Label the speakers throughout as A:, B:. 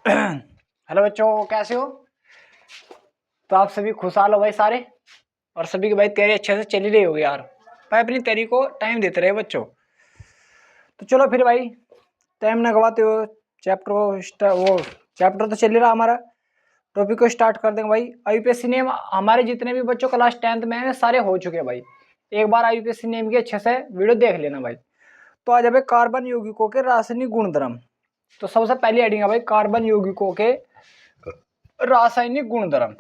A: Hello बच्चों, कैसे हो? तो आप सभी खुशहाल हो भाई सारे, और सभी की भाई तैयारी अच्छे से चली रही होगी यार। भाई अपनी तैयारी को टाइम देते रहे बच्चों। तो चलो फिर भाई, टाइम ना गवाते हो, चैप्टर वो चैप्टर तो चल ही रहा हमारा, टॉपिक को स्टार्ट कर देंगे भाई। आईयूपीएससी नेम हमारे जितने भी बच्चों क्लास 10th में हैं सारे हो चुके हैं भाई। एक बार आईयूपीएससी नेम की अच्छे से वीडियो देख लेना भाई। तो आज भाई कार्बन यौगिकों के रासायनिक गुणधर्म। तो सबसे पहली हेडिंग है भाई कार्बन यौगिकों के रासायनिक गुणधर्म।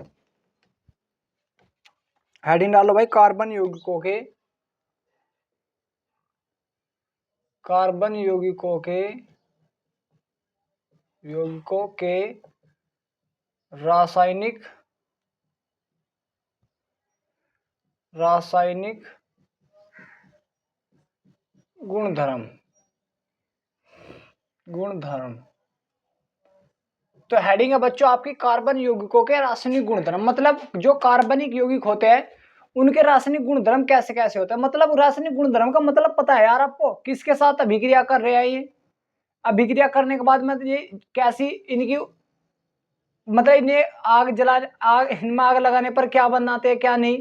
A: हेडिंग डालो भाई कार्बन यौगिकों के यौगिकों के रासायनिक गुणधर्म। तो हेडिंग है बच्चों आपकी कार्बन यौगिकों के रासायनिक गुणधर्म, मतलब जो कार्बनिक यौगिक होते हैं उनके रासायनिक गुणधर्म कैसे कैसे होते हैं। मतलब रासायनिक गुणधर्म का मतलब पता है यार आपको, किसके साथ अभिक्रिया कर रहे हैं ये, अभिक्रिया करने के बाद में ये कैसी इनकी, मतलब इन्हें इनमें आग लगाने पर क्या बनाते हैं क्या नहीं।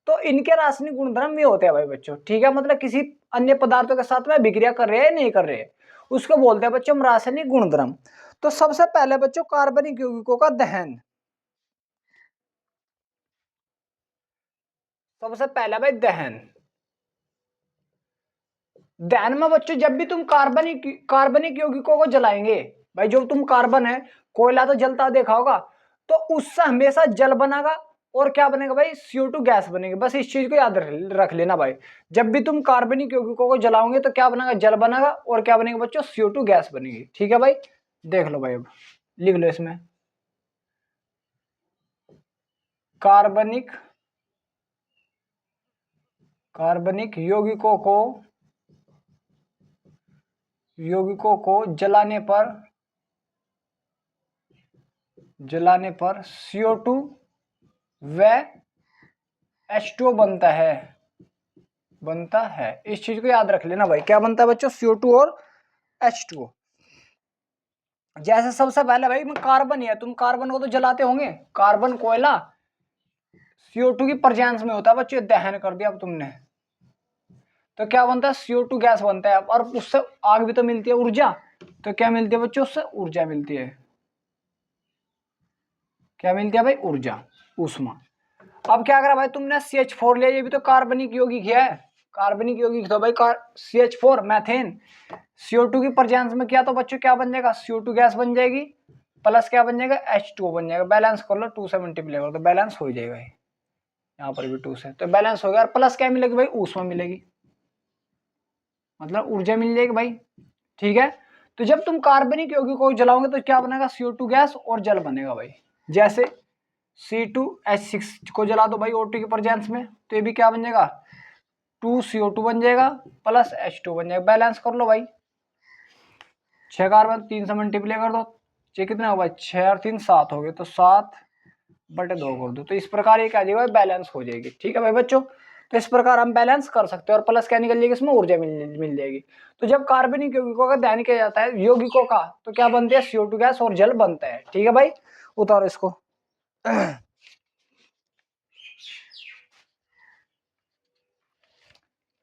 A: तो इनके रासायनिक गुणधर्म भी होते हैं भाई बच्चों, ठीक है। मतलब किसी अन्य पदार्थों के साथ में अभिक्रिया कर रहे हैं नहीं कर रहे हैं, उसको बोलते हैं बच्चों हम रासायनिक गुणधर्म। तो सबसे पहले बच्चों कार्बनिक यौगिकों का दहन। सबसे पहला भाई दहन। दहन में बच्चों जब भी तुम कार्बनिक यौगिकों को जलाएंगे भाई, जो तुम कार्बन है, कोयला तो जलता देखा होगा, तो उससे हमेशा जल बनेगा और क्या बनेगा भाई, CO2 गैस बनेगी। बस इस चीज को याद रख लेना भाई। जब भी तुम कार्बनिक यौगिकों को जलाओगे तो क्या बनेगा, जल बनेगा, और क्या बनेगा बच्चों, CO2 गैस बनेगी। ठीक है भाई, देख लो भाई, अब लिख लो इसमें कार्बनिक यौगिकों को जलाने पर CO2 व H2O बनता है। इस चीज को याद रख लेना भाई, क्या बनता है बच्चों, CO2 और H2O। जैसे सबसे पहले भाई कार्बन है, तुम कार्बन को तो जलाते होंगे, कार्बन कोयला CO2 की प्रेजेंस में होता है बच्चों, दहन कर दिया अब तुमने तो क्या बनता है, CO2 गैस बनता है, और उससे आग भी तो मिलती है, ऊर्जा। तो क्या मिलती है बच्चों, उससे ऊर्जा मिलती है। क्या मिलती है भाई, ऊर्जा, ऊष्मा। अब क्या करा भाई तुमने, CH4 लिया, ये भी तो कार्बनिक यौगिक है। कार्बनिक यौगिक तो भाई CH4 मैथेन, CO2 की प्रेजेंस में किया तो बच्चों क्या बन जाएगा, CO2 गैस बन जाएगी, प्लस क्या बन जाएगा, H2O बन जाएगा। बैलेंस कर लो, 2 से मल्टीप्लाई करो तो बैलेंस हो जाएगा। यहाँ पर भी 2 से तो बैलेंस हो गया, और प्लस क्या मिलेगी भाई, ऊष्मा मिलेगी, मतलब ऊर्जा मिल जाएगी भाई। ठीक है, तो जब तुम कार्बनिक यौगिक को जलाओगे तो क्या बनेगा, CO2 गैस और जल बनेगा भाई। जैसे C2H6 को जला दो भाई O2 की प्रेजेंस में, तो ये भी क्या बन जाएगा, 2CO2 बन जाएगा, प्लस H2 बन जाएगा। बैलेंस कर लो भाई, 6 कार्बन 3 से मल्टीप्लाई कर दो, ये कितना होगा, 6 और 3 7 हो गए, तो 7/2 कर दो, तो इस प्रकार ये क्या जाएगा, बैलेंस हो जाएगी। ठीक है भाई बच्चों, तो इस प्रकार हम बैलेंस कर सकते हैं, और प्लस क्या निकल जाएगी, इसमें ऊर्जा मिल जाएगी। तो जब कार्बनिक यौगिकों का दहन किया जाता है यौगिकों का, तो क्या बनते हैं, CO2 गैस और जल बनता है। ठीक है भाई, उतारो इसको।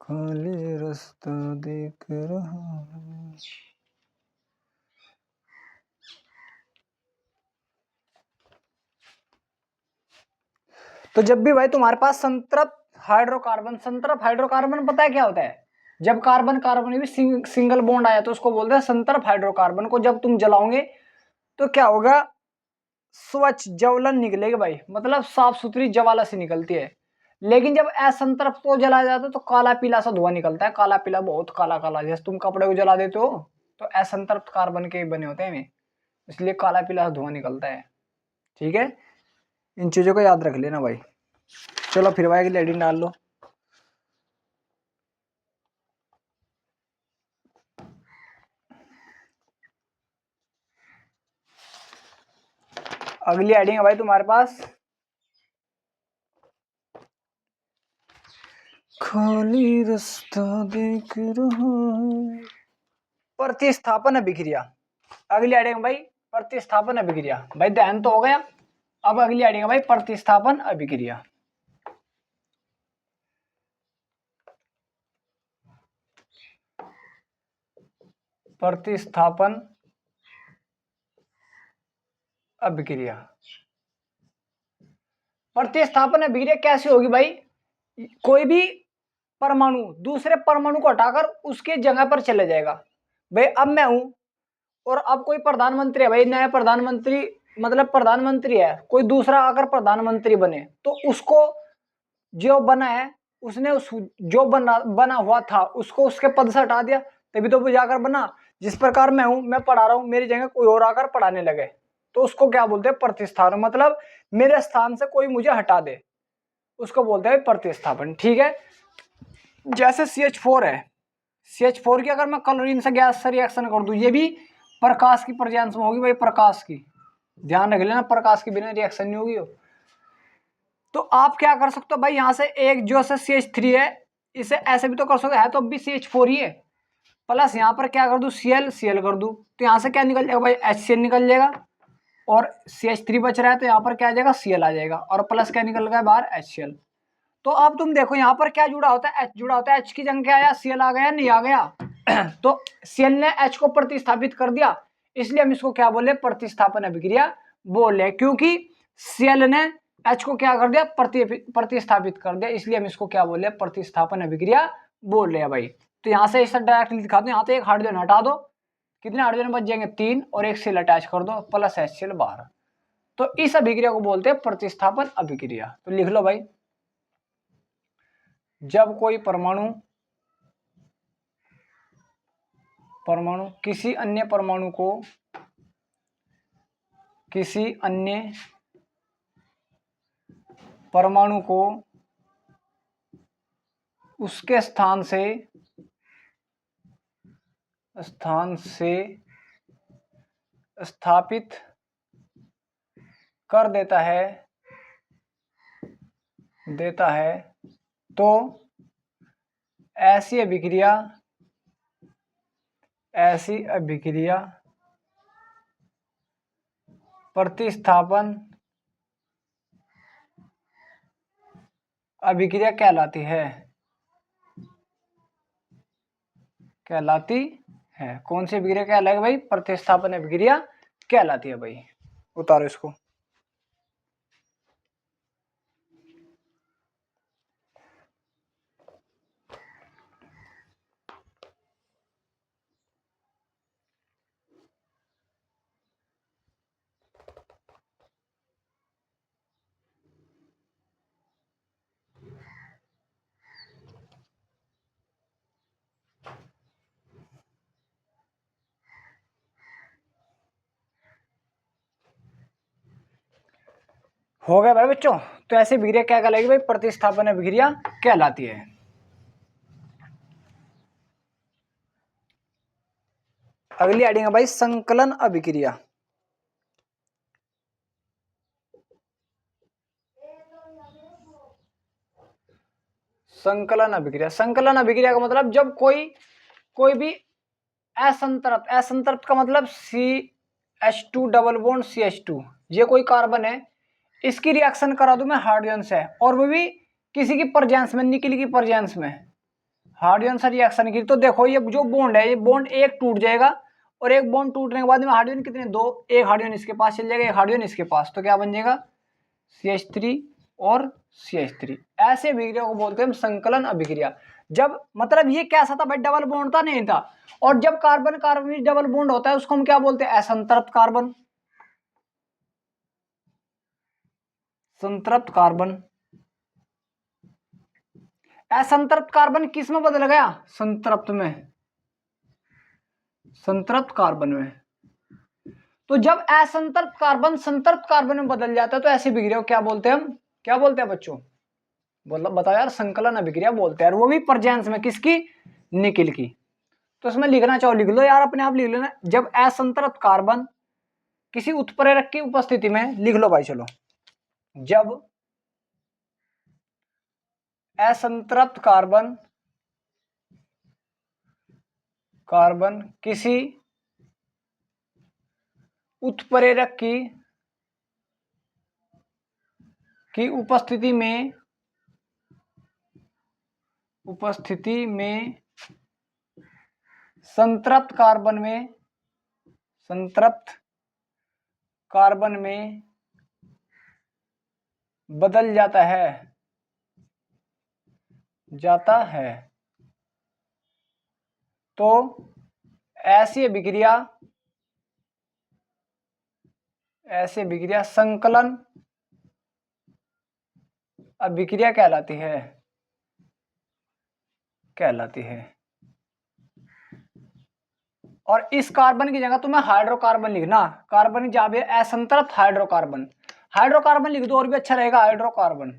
A: खाली रास्ता देख रहा है। तो जब भी भाई तुम्हारे पास संतरफ हाइड्रोकार्बन पता है क्या होता है, जब कार्बन कार्बन भी सिंगल बॉन्ड आया तो उसको बोलते हैं संतरफ हाइड्रोकार्बन को जब तुम जलाओगे तो क्या होगा, स्वच्छ ज्वलन निकलेगी भाई, मतलब साफ सुथरी ज्वाला से निकलती है। लेकिन जब असंतरफ को जलाया जाता है तो काला पीला सा धुआं निकलता है, काला पीला, बहुत काला काला, जैसे तुम कपड़े को जला देते हो तो असंतरफ कार्बन के बने होते हैं, इसलिए काला पीला धुआं निकलता है। ठीक है, इन चीजों को याद रख लेना भाई। चलो फिर भाई अगली हेडिंग डाल लो। अगली हेडिंग है भाई तुम्हारे पास खाली रास्ता देख रहा है, प्रतिस्थापन अभिक्रिया। अगली हेडिंग भाई प्रतिस्थापन अभिक्रिया। भाई दहन तो हो गया, अब अगली आएगा भाई प्रतिस्थापन अभिक्रिया। प्रतिस्थापन अभिक्रिया। प्रतिस्थापन अभिक्रिया कैसे होगी भाई? कोई भी परमाणु दूसरे परमाणु को हटाकर उसके जगह पर चले जाएगा। भाई अब मैं हूं और अब कोई प्रधानमंत्री है, भाई नया प्रधानमंत्री, मतलब प्रधानमंत्री है, कोई दूसरा आकर प्रधानमंत्री बने तो उसको जो बना है उसने उस जो बना हुआ था उसको उसके पद से हटा दिया, तभी तो वो जाकर बना। जिस प्रकार मैं हूं, मैं पढ़ा रहा हूं, मेरी जगह कोई और आकर पढ़ाने लगे तो उसको क्या बोलते हैं? प्रतिस्थापन। मतलब मेरे स्थान से कोई मुझे हटा दे, उसको बोलते हैं प्रतिस्थापन। ठीक है, जैसे CH4 है, CH4 की अगर मैं क्लोरीन से गैस से रिएक्शन कर दूं, ये भी प्रकाश की प्रेजेंस में होगी भाई, प्रकाश की, ध्यान रख लेना, प्रकाश के बिना रिएक्शन नहीं होगी। तो आप क्या कर सकते हो भाई, यहां से एक जो से CH3 है, इसे ऐसे भी तो कर सकते, है तो अब भी CH4 ही है, प्लस यहाँ पर क्या कर दूं Cl कर दूं, तो यहाँ से क्या निकल जाएगा भाई HCl निकल जाएगा, और CH3 बच रहा है तो यहाँ पर क्या आ जाएगा Cl आ जाएगा, और प्लस क्या निकल गया बाहर HCl। तो अब तुम देखो यहाँ पर क्या जुड़ा होता है, H जुड़ा होता है, H की जगह क्या आया Cl आ गया, नहीं आ गया तो Cl ने H को प्रतिस्थापित कर दिया, इसलिए हम इसको क्या बोले? प्रतिस्थापन अभिक्रिया बोले, क्योंकि Cl ने H को क्या कर दिया? प्रतिस्थापित कर दिया, इसलिए हम इसको क्या बोले? प्रतिस्थापन अभिक्रिया बोल रहे हैं भाई। तो यहाँ से इसे डायरेक्ट दिखा दो, यहाँ तो एक हाइड्रोजन हटा दो, कितने हाइड्रोजन बच जाएंगे? 3, और एक Cl अटैच कर दो, प्लस HCl बाहर। तो इस अभिक्रिया को बोलते हैं प्रतिस्थापन अभिक्रिया। तो लिख लो भाई, जब कोई परमाणु किसी अन्य परमाणु को उसके स्थान से स्थापित कर देता है तो ऐसी अभिक्रिया प्रतिस्थापन अभिक्रिया कहलाती है। कौन सी अभिक्रिया कहलाएगी भाई? प्रतिस्थापन अभिक्रिया कहलाती है भाई। उतारो इसको। हो गया भाई बच्चों। तो ऐसी अभिक्रिया क्या कहलाएगी भाई? प्रतिस्थापन अभिक्रिया कहलाती है। अगली आएगी भाई संकलन अभिक्रिया। संकलन संकलन अभिक्रिया का मतलब जब कोई भी असंतृप्त का मतलब CH2 डबल बॉन्ड CH2, ये कोई कार्बन है, इसकी रिएक्शन करा दूं मैं हाइड्रोजन से, और वो भी किसी की प्रेजेंस में, निकल की प्रेजेंस में हाइड्रोजन से रिएक्शन की, तो देखो ये जो बॉन्ड है, ये बॉन्ड एक टूट जाएगा, और एक बॉन्ड टूटने के बाद में हाइड्रोजन कितने? 2, एक हाइड्रोजन इसके पास चल जाएगा, एक हाइड्रोजन इसके पास, तो क्या बन जाएगा? CH3 और CH3। ऐसे अभिक्रिया को बोलते हैं हम संकलन अभिक्रिया। जब मतलब ये कैसा था भाई? डबल बॉन्ड था, नहीं था, और जब कार्बन कार्बन डबल बॉन्ड होता है उसको हम क्या बोलते हैं? असंतृप्त कार्बन। संतृप्त कार्बन। असंतृप्त कार्बन किस में बदल गया? संतृप्त में, संतृप्त कार्बन में। तो जब असंतृप्त कार्बन संतृप्त कार्बन में बदल जाता है तो ऐसी अभिक्रिया को क्या बोलते हैं हम? क्या बोलते हैं बच्चों? बोलो बताओ यार। संकलन अभिक्रिया बोलते हैं, और वो भी प्रेजेंस में, किसकी? निकिल की। तो इसमें लिखना चाहो लिख लो यार, अपने आप लिख लेना। जब असंतृप्त कार्बन किसी उत्प्रेरक की उपस्थिति में, लिख लो भाई चलो, जब असंतृप्त कार्बन किसी उत्प्रेरक की उपस्थिति में संतृप्त कार्बन में बदल जाता है तो ऐसी अभिक्रिया संकलन अभिक्रिया कहलाती है। और इस कार्बन की जगह तुम्हें हाइड्रोकार्बन लिखना, कार्बन की जगह असंतृप्त हाइड्रोकार्बन लिख दो और भी अच्छा रहेगा। हाइड्रोकार्बन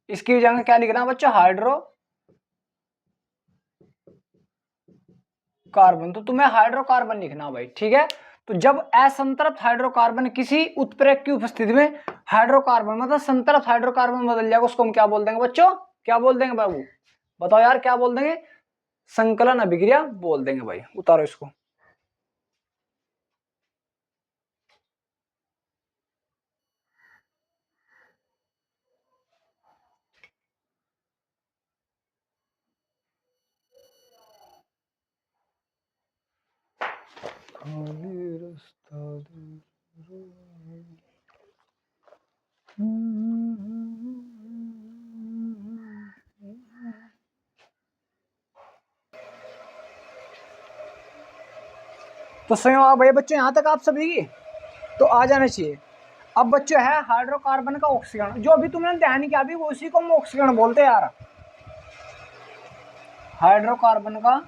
A: इसकी जगह क्या लिखना बच्चों, हाइड्रोकार्बन। तो तुम्हें हाइड्रोकार्बन लिखना भाई, ठीक है। तो जब असंतृप्त हाइड्रोकार्बन किसी उत्प्रेरक की उपस्थिति में हाइड्रोकार्बन मतलब संतृप्त हाइड्रोकार्बन बदल जाएगा, उसको हम क्या बोल देंगे बच्चों, क्या बोल देंगे बाबू, बताओ यार क्या बोल देंगे, संकलन अभिक्रिया बोल देंगे भाई। उतारो इसको। तो स्वयं भाई बच्चों यहाँ तक आप सभी की तो आ जाना चाहिए। अब बच्चों है हाइड्रोकार्बन का ऑक्सीकरण, जो अभी तुमने ध्यान किया अभी उसी को हम ऑक्सीकरण बोलते हैं यार। हाइड्रोकार्बन का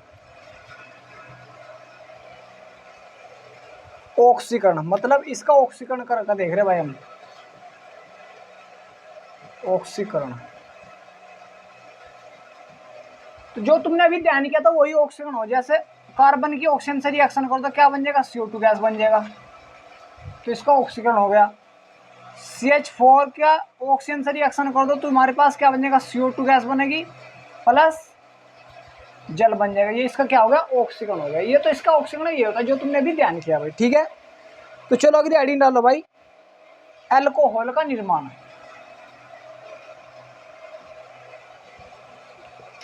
A: ऑक्सीकरण मतलब इसका ऑक्सीकरण करके देख रहे भाई हम, ऑक्सीकरण। तो जो तुमने अभी ध्यान किया था वही ऑक्सीकरण हो, जैसे कार्बन की ऑक्सीजन से रिएक्शन करो तो क्या बन जाएगा, CO2 गैस बन जाएगा, तो इसका ऑक्सीकरण हो गया। CH4 का ऑक्सीजन से रिएक्शन कर दो तो तुम्हारे पास क्या बन जाएगा, CO2 गैस बनेगी प्लस जल बन जाएगा, ये इसका क्या हो गया, ऑक्सीकरण हो गया। ये तो इसका ऑक्सीकरण ये होता है जो तुमने भी ध्यान किया भाई, ठीक है। तो चलो अगली हेडिंग डालो भाई, अल्कोहल का निर्माण।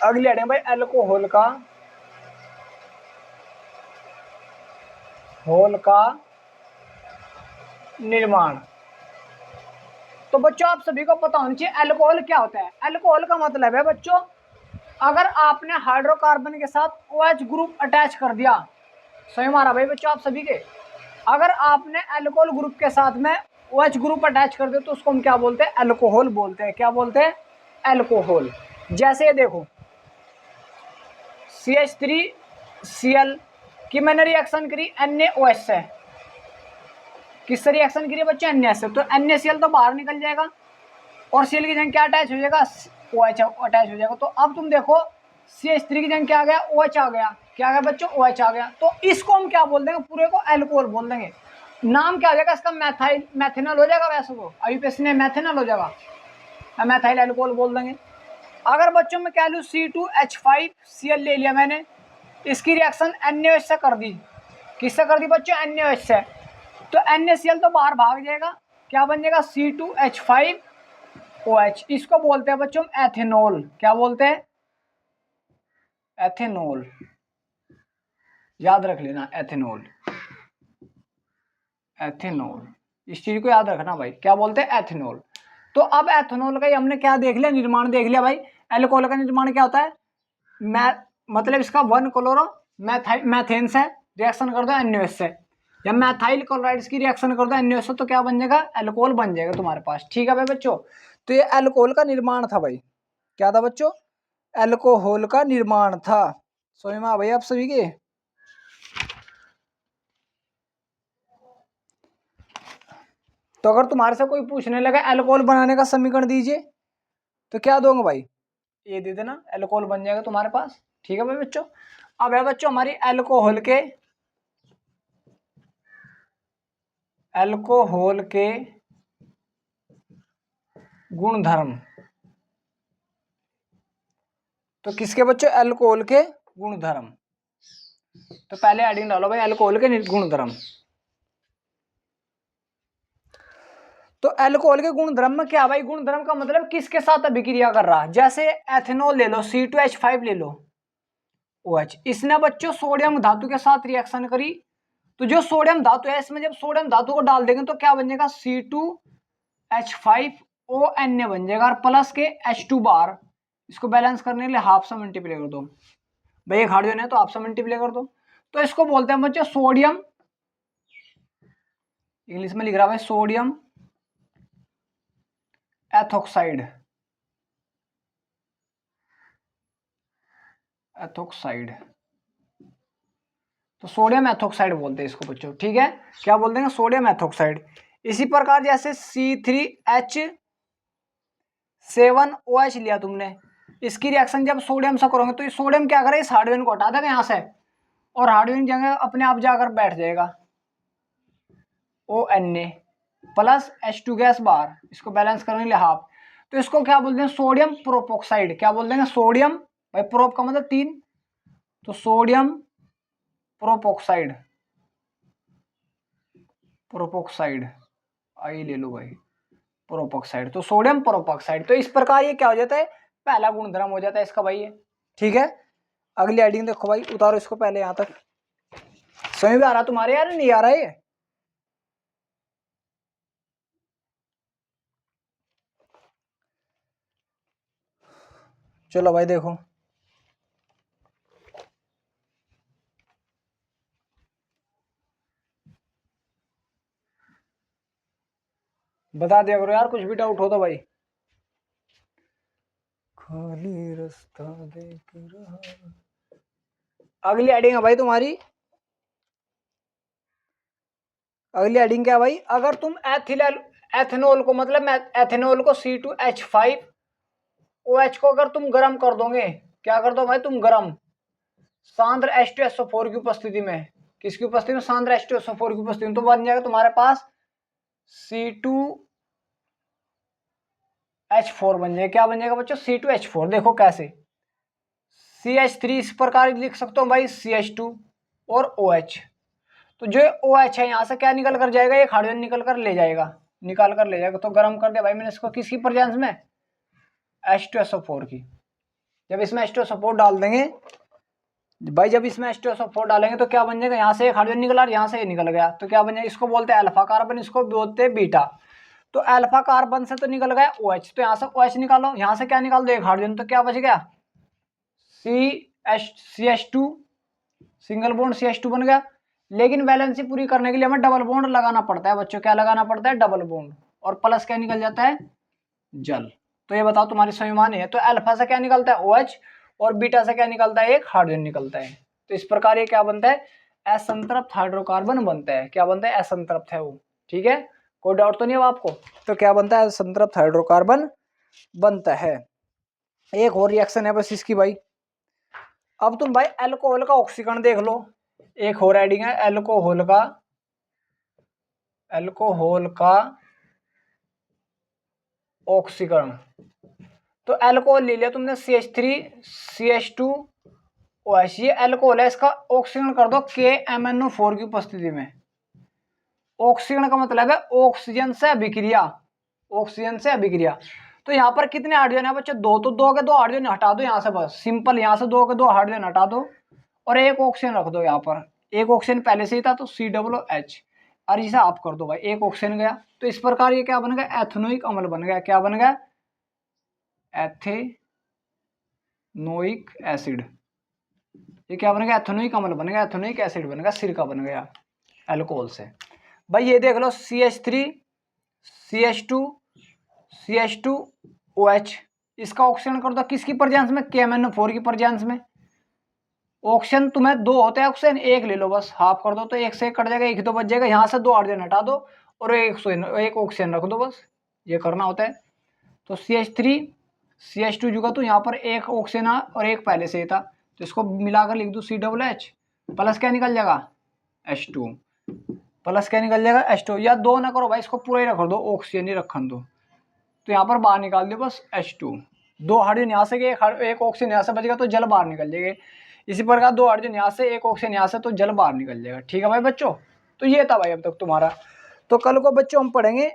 A: अगली हेडिंग भाई अल्कोहल का निर्माण। तो बच्चों आप सभी को पता होना चाहिए अल्कोहल क्या होता है। अल्कोहल का मतलब है बच्चों, अगर आपने हाइड्रोकार्बन के साथ OH ग्रुप अटैच कर दिया, सही मारा भाई बच्चों आप सभी के, अगर आपने अल्कोहल ग्रुप के साथ में OH ग्रुप अटैच कर दिया तो उसको हम क्या बोलते हैं, अल्कोहल बोलते हैं। क्या बोलते हैं, अल्कोहल। जैसे ये देखो CH3Cl की मैंने रिएक्शन करी NaOH से, किससे रिएक्शन करी बच्चों, Na से, तो NaCl तो बाहर निकल जाएगा और Cl की जगह क्या अटैच हो जाएगा, OH अटैच हो जाएगा। तो अब तुम देखो CH3 की जगह क्या आ गया, OH आ गया, क्या आ गया बच्चों, OH आ गया। तो इसको हम क्या बोल देंगे, पूरे को अल्कोहल बोल देंगे। नाम क्या हो जाएगा इसका, मैथिनल हो जाएगा। वैसे तो IUPAC ने मैथिनल हो जाएगा, मैथाइल अल्कोहल बोल देंगे। अगर बच्चों में क्या लूँ, C2H5Cl ले लिया मैंने, इसकी रिएक्शन NaOH से कर दी, किससे कर दी बच्चों, NaOH से, तो NaCl तो बाहर भाग जाएगा, क्या बन जाएगा, C2H5OH। इसको बोलते हैं बच्चों एथेनॉल। क्या बोलते हैं, एथेनॉल, याद रख लेना एथेनॉल। एथेनॉल इस चीज को याद रखना भाई, क्या बोलते हैं, एथेनॉल। तो अब एथेनॉल का हमने क्या देख लिया, निर्माण देख लिया भाई। अल्कोहल का निर्माण क्या होता है, मतलब इसका 1-क्लोरो मैथेन से रिएक्शन कर दो NaOH से, या मैथाइल क्लोराइड्स की रिएक्शन कर दो NaOH से, तो क्या बन जाएगा, अल्कोहल बन जाएगा तुम्हारे पास, ठीक है भाई बच्चों। तो ये अल्कोहल का निर्माण था भाई, क्या था बच्चों, अल्कोहल का निर्माण था। समझ में आ भाई आप सभी के। तो अगर तुम्हारे से कोई पूछने लगा अल्कोहल बनाने का समीकरण दीजिए, तो क्या दोगे भाई, ये दे देना, अल्कोहल बन जाएगा तुम्हारे पास, ठीक है भाई बच्चों। अब है बच्चों हमारी अल्कोहल के गुणधर्म। तो किसके बच्चों, अल्कोहल के गुणधर्म। तो पहले हेडिंग डालो भाई, अल्कोहल के गुणधर्म। तो अल्कोहल के गुणधर्म में क्या भाई, गुणधर्म का मतलब किसके साथ अभिक्रिया कर रहा है। जैसे एथेनॉल ले लो, C2H5 ले लो, OH। इसने बच्चों सोडियम धातु के साथ रिएक्शन करी, तो जो सोडियम धातु है इसमें जब सोडियम धातु को डाल देंगे तो क्या बन जाएगा, C2H5ONA बन जाएगा, और प्लस के H2 बार। इसको बैलेंस करने के लिए हाफ से मल्टीप्लाई कर दो भाई, एक हाइड्रोजन है तो हाफ से मल्टीप्लाई कर दो। तो इसको बोलते हैं बच्चों सोडियम, इंग्लिश में लिख रहा है सोडियम एथोक्साइड, एथोक्साइड। तो सोडियम एथोक्साइड बोलते हैं इसको बच्चों, ठीक है, क्या बोलते हैं, सोडियम एथोक्साइड। इसी प्रकार जैसे C3H7OH लिया तुमने, इसकी रिएक्शन जब सोडियम से करोगे तो सोडियम क्या करे, इस हाइड्रोजन को हटा देगा यहाँ से, और हाइड्रोजन जगह अपने आप जाकर बैठ जाएगा ONA प्लस H2 गैस बाहर, इसको बैलेंस करने के लिए हाफ। तो इसको क्या बोलते हैं, सोडियम प्रोपोक्साइड। क्या बोलते हैं, सोडियम, भाई प्रोप का मतलब 3, तो सोडियम प्रोपोक्साइड, प्रोपोक्साइड आई ले लो भाई, प्रोपोक्साइड। तो सोडियम प्रोपोक्साइड। तो इस प्रकार ये क्या हो जाता है, पहला गुणधर्म हो जाता है इसका भाई ये, ठीक है। अगली हेडिंग देखो भाई, उतारो इसको पहले यहां तक। समझ में आ रहा तुम्हारे यार, नहीं आ रहा है। चलो भाई देखो, बता दिया करो यार, कुछ भी डाउट हो तो भाई। खाली रास्ता देख रहा। अगली हेडिंग है भाई तुम्हारी, अगली हेडिंग क्या है भाई, अगर तुम एथेनॉल को, मतलब एथेनॉल को C2H5OH को अगर तुम गर्म कर दोगे, क्या कर दो भाई तुम गर्म, सांद्र H2SO4 की उपस्थिति में, किसकी उपस्थिति में, सांद्र H2SO4 की उपस्थिति में, तो बन जाएगा तुम्हारे पास C2H4 बन जाएगा। क्या बन जाएगा बच्चों, C2H4। देखो कैसे, CH3 इस प्रकार लिख सकते हो भाई, CH2 और OH। तो जो OH है यहाँ से क्या निकल कर जाएगा, एक हाइड्रोजन निकल कर ले जाएगा, निकाल कर ले जाएगा। तो गर्म कर दिया भाई मैंने इसको, किसकी प्रेजेंस में, H2SO4 की। जब इसमें H2SO4 डाल देंगे भाई, जब इसमें H2SO4 डालेंगे तो क्या बन जाएगा, यहाँ से एक हाइड्रोजन निकला और यहाँ से ये निकल गया, तो क्या बन जाएगा, इसको बोलते हैं अल्फा कार्बन, इसको बोलते हैं बीटा। तो अल्फा कार्बन से तो निकल गया OH, तो यहाँ से OH निकालो, यहाँ से क्या निकाल दो, एक हाइड्रोजन, तो क्या बच गया, CH2, सिंगल बॉन्ड CH2 बन गया। लेकिन वैलेंसी पूरी करने के लिए हमें डबल बॉन्ड लगाना पड़ता है बच्चों, क्या लगाना पड़ता है, डबल बॉन्ड, और प्लस क्या निकल जाता है, जल। तो ये बताओ तुम्हारी समझ में है। तो अल्फा से क्या निकलता है, OH, और बीटा से क्या निकलता है, एक हाइड्रोजन निकलता है। तो इस प्रकार ये क्या बनता है, असंतृप्त हाइड्रोकार्बन बनता है। क्या बनता है, असंतृप्त है वो, ठीक है, कोई डाउट तो नहीं है आपको। तो क्या बनता है, असंतृप्त हाइड्रोकार्बन बनता है। एक और रिएक्शन है बस इसकी भाई। अब तुम भाई अल्कोहल का ऑक्सीकरण देख लो, एक और हेडिंग है अल्कोहल का, अल्कोहल का ऑक्सीकरण। तो अल्कोहल ले लिया तुमने CH3 CH2OH, ये अल्कोहल है, इसका ऑक्सीकरण कर दो KMnO4 की उपस्थिति में। ऑक्सीकरण का मतलब है ऑक्सीजन से अभिक्रिया, ऑक्सीजन से अभिक्रिया। तो यहाँ पर कितने हाइड्रोजन है बच्चे, दो, तो दो के दो हाइड्रोजन हटा दो यहाँ से, बस सिंपल, यहाँ से दो के दो हाइड्रोजन हटा दो और एक ऑक्सीजन रख दो यहाँ पर। एक ऑक्सीजन पहले से ही था तो COOH, और इसे आप कर दो भाई, एक ऑक्सीजन गया। तो इस प्रकार ये क्या बन गया, एथेनोइक अम्ल बन गया। क्या बन गया, एथेनोइक एसिड। ये क्या बन गया, एथेनोइक अम्ल बन गया, एथेनोइक एसिड बन गया, सिरका बन गया अल्कोहल से। भाई ये देख लो CH3 CH2 CH2OH, इसका ऑक्सीजन कर दो किसकी प्रेजेंस में, KMnO4 की प्रेजेंस में। ऑक्सीजन तुम्हें दो होते हैं, ऑक्सीजन एक ले लो बस, हाफ कर दो, तो एक से एक कट जाएगा, एक ही तो बच जाएगा। यहाँ से दो हाइड्रोजन हटा दो और एक ऑक्सीजन रख दो, बस ये करना होता है। तो CH3 CH2 जुगा, तो यहाँ पर एक ऑक्सीजन और एक पहले से ही था, तो इसको मिलाकर लिख दो COOH, प्लस क्या निकल जाएगा, H2, प्लस क्या निकल जाएगा, H2। या दो ना करो भाई, इसको पूरा ही रख दो, ऑक्सीजन ही रखन दो, तो यहाँ पर बाहर निकाल दो बस H2, 2 हाइड्रोजन यहाँ से गए, एक ऑक्सीजन यहाँ से बचेगा तो जल बाहर निकल जाएगा। इसी प्रकार 2 हाइड्रोजन यहाँ से, एक ऑक्सीजन यहाँ से, तो जल बाहर निकल जाएगा। ठीक है भाई बच्चों, तो ये था भाई अब तक तुम्हारा। तो कल को बच्चों हम पढ़ेंगे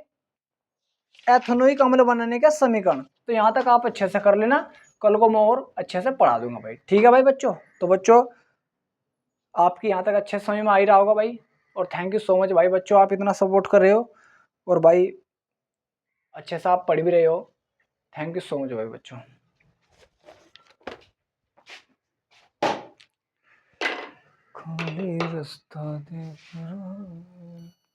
A: एथेनोइक अम्ल बनाने का समीकरण। तो यहाँ तक आप अच्छे से कर लेना, कल को मैं और अच्छे से पढ़ा दूंगा भाई। ठीक है भाई बच्चों, तो बच्चों आपकी यहाँ तक अच्छे समय में आ ही रहा होगा भाई। और थैंक यू सो मच भाई बच्चों, आप इतना सपोर्ट कर रहे हो और भाई अच्छे से आप पढ़ भी रहे हो। थैंक यू सो मच भाई बच्चों। खाली रास्ता देख रहा हूं।